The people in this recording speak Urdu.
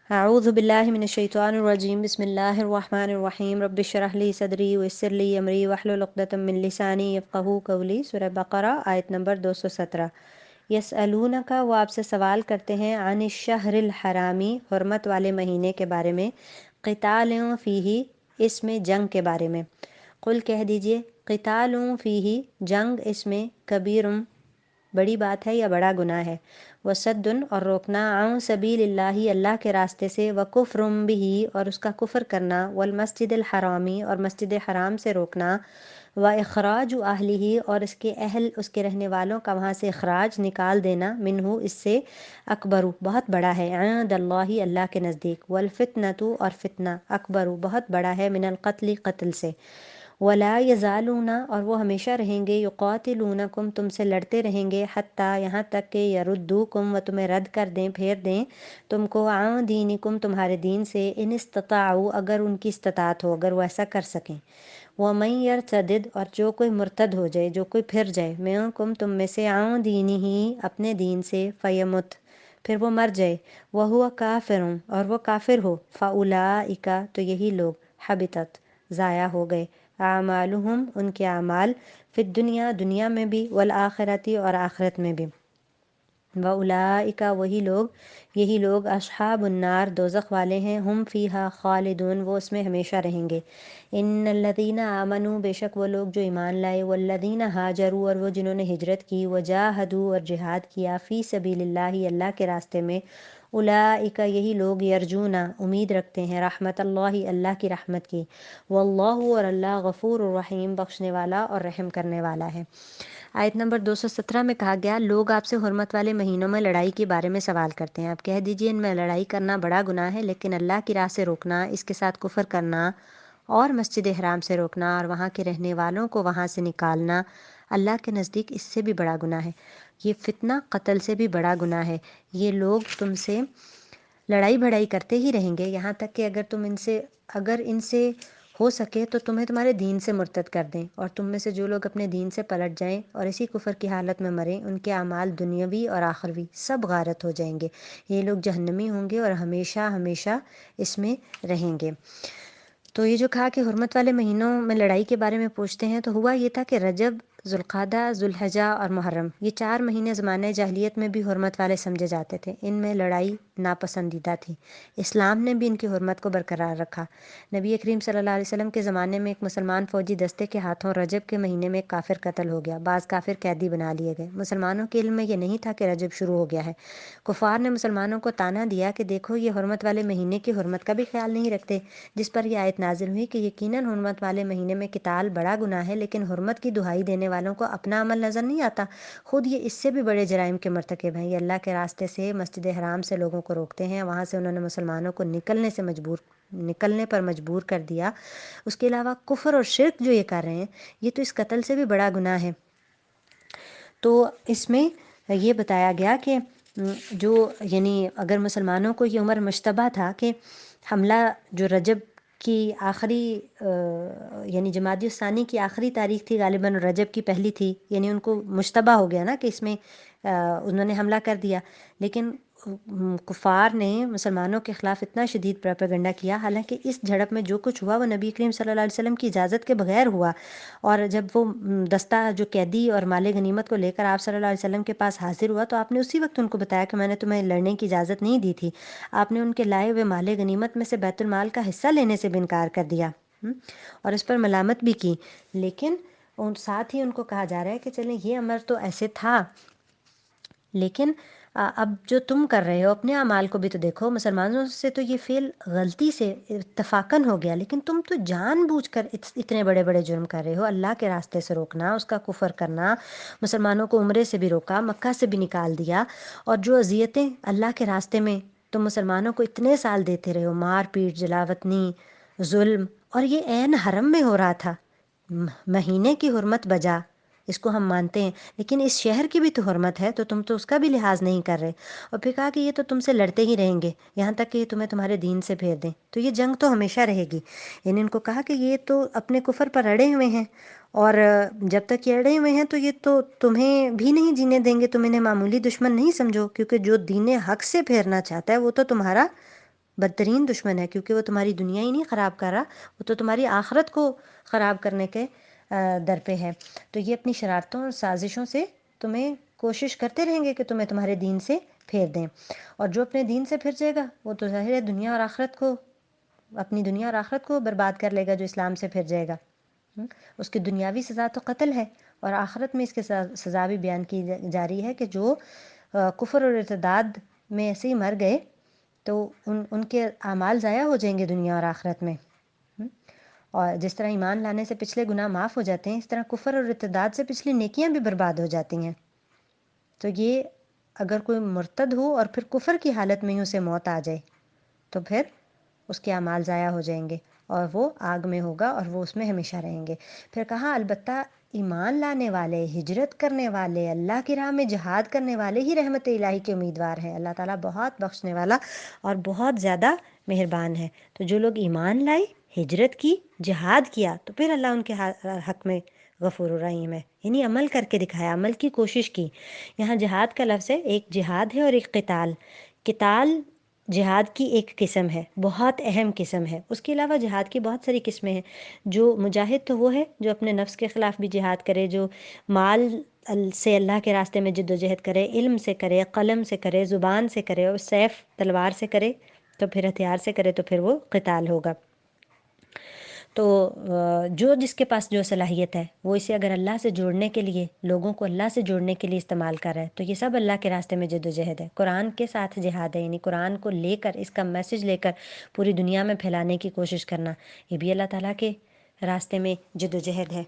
اعوذ باللہ من الشیطان الرجیم بسم اللہ الرحمن الرحیم رب اشرح لی صدری ویسر لی امری واحلل عقدۃ من لسانی یفقہوا قولی۔ سورہ بقرہ آیت نمبر 217۔ یسألونک، وہ آپ سے سوال کرتے ہیں، عن الشہر الحرامی، حرمت والے مہینے کے بارے میں، قتال فیہ، اس میں جنگ کے بارے میں۔ قل کہہ دیجئے، قتال فیہ، جنگ اس میں، کبیر، بڑی بات ہے یا بڑا گناہ ہے، وصد، اور روکنا، عن سبیل اللہ، اللہ کے راستے سے، وکفر بہ، اور اس کا کفر کرنا، والمسجد الحرامی، اور مسجد حرام سے روکنا، واخراج اہلہ، اور اس کے اہل، اس کے رہنے والوں کا وہاں سے اخراج، نکال دینا، منہ، اس سے، اکبر، بہت بڑا ہے، عند اللہ، اللہ کے نزدیک، والفتنۃ، اور فتنہ، اکبر، بہت بڑا ہے، من القتل، قتل سے، ولا یزالون، اور وہ ہمیشہ رہیں گے، یقاتلونکم، تم سے لڑتے رہیں گے، حتیٰ، یہاں تک کہ یردوکم، وہ تمہیں رد کر دیں، پھیر دیں تم کو، عن دینکم، تمہارے دین سے، ان استطاعوا، اگر ان کی استطاعت ہو، اگر وہ ایسا کر سکیں، ومن یرتدد، اور جو کوئی مرتد ہو جائے، جو کوئی پھر جائے، منکم، تم میں سے، عن دینہ، اپنے دین سے، فیمت، پھر وہ مر جائے، وہو کافر، اور وہ کافر ہو، فاولئک، تو یہی لوگ، حبطت، ضائع ہو گئے، اعمالہم، ان کے اعمال، فی الدنیا، دنیا میں بھی، والآخرتی، اور آخرت میں بھی، واولئک، وہی لوگ، یہی لوگ، اصحاب النار، دوزخ والے ہیں، ہم فیہا خالدون، وہ اس میں ہمیشہ رہیں گے، ان الذین آمنوا، بے شک وہ لوگ جو ایمان لائے، والذین ہاجروا، اور وہ جنہوں نے ہجرت کی، وجاہدوا، اور جہاد کیا، فی سبیل اللہ، اللہ کے راستے میں، اولئک، یہی لوگ، یرجون، امید رکھتے ہیں، رحمت اللہ، اللہ کی رحمت کی، واللہ، اور اللہ، غفور الرحیم، بخشنے والا اور رحم کرنے والا ہے۔ آیت نمبر 217 میں کہا گیا، لوگ آپ سے حرمت والے مہینوں میں لڑائی کے بارے میں سوال کرتے ہیں، آپ کہہ دیجئے ان میں لڑائی کرنا بڑا گناہ ہے، لیکن اللہ کی راہ سے روکنا، اس کے ساتھ کفر کرنا، اور مسجد حرام سے روکنا، اور وہاں کے رہنے والوں کو وہاں سے نکالنا، اللہ کے نزدیک اس سے بھی بڑا گناہ ہے، یہ فتنہ قتل سے بھی بڑا گناہ ہے، یہ لوگ تم سے لڑائی بھڑائی کرتے ہی رہیں گے، یہاں تک کہ اگر ان سے ہو سکے تو تمہیں تمہارے دین سے مرتد کر دیں، اور تم میں سے جو لوگ اپنے دین سے پلٹ جائیں اور اسی کفر کی حالت میں مریں، ان کے اعمال دنیاوی اور آخروی سب غارت ہو جائیں گے، یہ لوگ جہنمی ہوں گے اور ہمیشہ ہمیشہ اس میں رہیں گے۔ تو یہ جو کہا کہ حرمت والے مہینوں میں لڑائی کے بارے میں پوچھتے ہیں، تو ہوا یہ تھا کہ رجب، ذوالقعدہ، ذوالحجہ اور محرم، یہ 4 مہینے زمانہ جاہلیت میں بھی حرمت والے سمجھے جاتے تھے، ان میں لڑائی ناپسندیدہ تھی، اسلام نے بھی ان کی حرمت کو برقرار رکھا۔ نبی کریم صلی اللہ علیہ وسلم کے زمانے میں ایک مسلمان فوجی دستے کے ہاتھوں رجب کے مہینے میں ایک کافر قتل ہو گیا، بعض کافر قیدی بنا لیے گئے، مسلمانوں کے علم میں یہ نہیں تھا کہ رجب شروع ہو گیا ہے، کفار نے مسلمانوں کو طعنہ دیا کہ دیکھو یہ حرمت والے مہینے کی حرمت کا بھی خیال نہیں رکھتے، جس پر یہ آیت نازل ہوئی کہ یقیناً حرمت والے مہینے میں قتال بڑا گناہ ہے، لیکن حرمت کی دہائی دینے والوں کو اپنا عمل نظر نہیں آتا، خود یہ اس سے بھی بڑے جرائم کے مرتکب ہیں، یہ اللہ کے راستے سے، مسجد حرام سے لوگوں کو روکتے ہیں، وہاں سے انہوں نے مسلمانوں کو نکلنے پر مجبور کر دیا، اس کے علاوہ کفر اور شرک جو یہ کر رہے ہیں، یہ تو اس قتل سے بھی بڑا گناہ ہے۔ تو اس میں یہ بتایا گیا کہ جو یعنی اگر مسلمانوں کو یہ عمر مشتبہ تھا کہ حملہ جو رجب کی آخری یعنی جمادی الثانی کی آخری تاریخ تھی، غالباً رجب کی پہلی تھی، یعنی ان کو مشتبہ ہو گیا نا کہ اس میں انہوں نے حملہ کر دیا، لیکن کفار نے مسلمانوں کے خلاف اتنا شدید پروپیگنڈا کیا، حالانکہ اس جھڑپ میں جو کچھ ہوا وہ نبی کریم صلی اللہ علیہ وسلم کی اجازت کے بغیر ہوا، اور جب وہ دستہ جو قیدی اور مال غنیمت کو لے کر آپ صلی اللہ علیہ وسلم کے پاس حاضر ہوا، تو آپ نے اسی وقت ان کو بتایا کہ میں نے تمہیں لڑنے کی اجازت نہیں دی تھی، آپ نے ان کے لائے ہوئے مال غنیمت میں سے بیت المال کا حصہ لینے سے بھی انکار کر دیا، اور اس پر ملامت بھی کی، لیکن ساتھ ہی ان کو کہا جا رہا ہے کہ چلیں یہ امر تو ایسے تھا، لیکن اب جو تم کر رہے ہو اپنے اعمال کو بھی تو دیکھو، مسلمانوں سے تو یہ فعل غلطی سے اتفاقاً ہو گیا، لیکن تم تو جان بوجھ کر اتنے بڑے بڑے جرم کر رہے ہو، اللہ کے راستے سے روکنا، اس کا کفر کرنا، مسلمانوں کو عمرے سے بھی روکا، مکہ سے بھی نکال دیا، اور جو اذیتیں اللہ کے راستے میں تم مسلمانوں کو اتنے سال دیتے رہے ہو، مار پیٹ، جلا وطنی، ظلم، اور یہ عین حرم میں ہو رہا تھا، مہینے کی حرمت بجا، اس کو ہم مانتے ہیں، لیکن اس شہر کی بھی تو حرمت ہے، تو تم تو اس کا بھی لحاظ نہیں کر رہے، اور پھر کہا کہ یہ تو تم سے لڑتے ہی رہیں گے یہاں تک کہ یہ تمہیں تمہارے دین سے پھیر دیں، تو یہ جنگ تو ہمیشہ رہے گی، یعنی ان کو کہا کہ یہ تو اپنے کفر پر اڑے ہوئے ہیں، اور جب تک یہ اڑے ہوئے ہیں تو یہ تو تمہیں بھی نہیں جینے دیں گے، تم انہیں معمولی دشمن نہیں سمجھو، کیونکہ جو دین حق سے پھیرنا چاہتا ہے وہ تو تمہارا بدترین دشمن ہے، کیونکہ وہ تمہاری دنیا ہی نہیں خراب کر رہا، وہ تو تمہاری آخرت کو خراب کرنے کے در پہ ہے۔ تو یہ اپنی شرارتوں اور سازشوں سے تمہیں کوشش کرتے رہیں گے کہ تمہیں تمہارے دین سے پھیر دیں، اور جو اپنے دین سے پھر جائے گا وہ تو ظاہر ہے دنیا اور آخرت کو، اپنی دنیا اور آخرت کو برباد کر لے گا۔ جو اسلام سے پھر جائے گا اس کی دنیاوی سزا تو قتل ہے، اور آخرت میں اس کی سزا بھی بیان کی جا رہی ہے کہ جو کفر اور ارتداد میں ایسے ہی مر گئے تو ان کے اعمال ضائع ہو جائیں گے دنیا اور آخرت میں۔ اور جس طرح ایمان لانے سے پچھلے گناہ معاف ہو جاتے ہیں، اس طرح کفر اور ارتداد سے پچھلی نیکیاں بھی برباد ہو جاتی ہیں۔ تو یہ اگر کوئی مرتد ہو اور پھر کفر کی حالت میں ہی اسے موت آ جائے تو پھر اس کے اعمال ضائع ہو جائیں گے اور وہ آگ میں ہوگا اور وہ اس میں ہمیشہ رہیں گے۔ پھر کہا البتہ ایمان لانے والے، ہجرت کرنے والے، اللہ کی راہ میں جہاد کرنے والے ہی رحمت الہی کے امیدوار ہیں۔ اللہ تعالیٰ بہت بخشنے والا اور بہت زیادہ مہربان ہے۔ تو جو لوگ ایمان لائے، ہجرت کی، جہاد کیا، تو پھر اللہ ان کے حق میں غفور الرحیم ہے، یعنی عمل کر کے دکھایا، عمل کی کوشش کی۔ یہاں جہاد کا لفظ ہے، ایک جہاد ہے اور ایک قتال۔ قتال جہاد کی ایک قسم ہے، بہت اہم قسم ہے۔ اس کے علاوہ جہاد کی بہت ساری قسمیں ہیں۔ جو مجاہد تو وہ ہے جو اپنے نفس کے خلاف بھی جہاد کرے، جو مال سے اللہ کے راستے میں جد و جہد کرے، علم سے کرے، قلم سے کرے، زبان سے کرے، اور سیف تلوار سے کرے، تو پھر ہتھیار سے کرے، تو پھر وہ قتال ہوگا۔ تو جو جس کے پاس جو صلاحیت ہے وہ اسے اگر اللہ سے جوڑنے کے لیے، لوگوں کو اللہ سے جوڑنے کے لیے استعمال کر رہا ہے، تو یہ سب اللہ کے راستے میں جد و جہد ہے۔ قرآن کے ساتھ جہاد ہے، یعنی قرآن کو لے کر، اس کا میسج لے کر پوری دنیا میں پھیلانے کی کوشش کرنا، یہ بھی اللہ تعالیٰ کے راستے میں جد و جہد ہے۔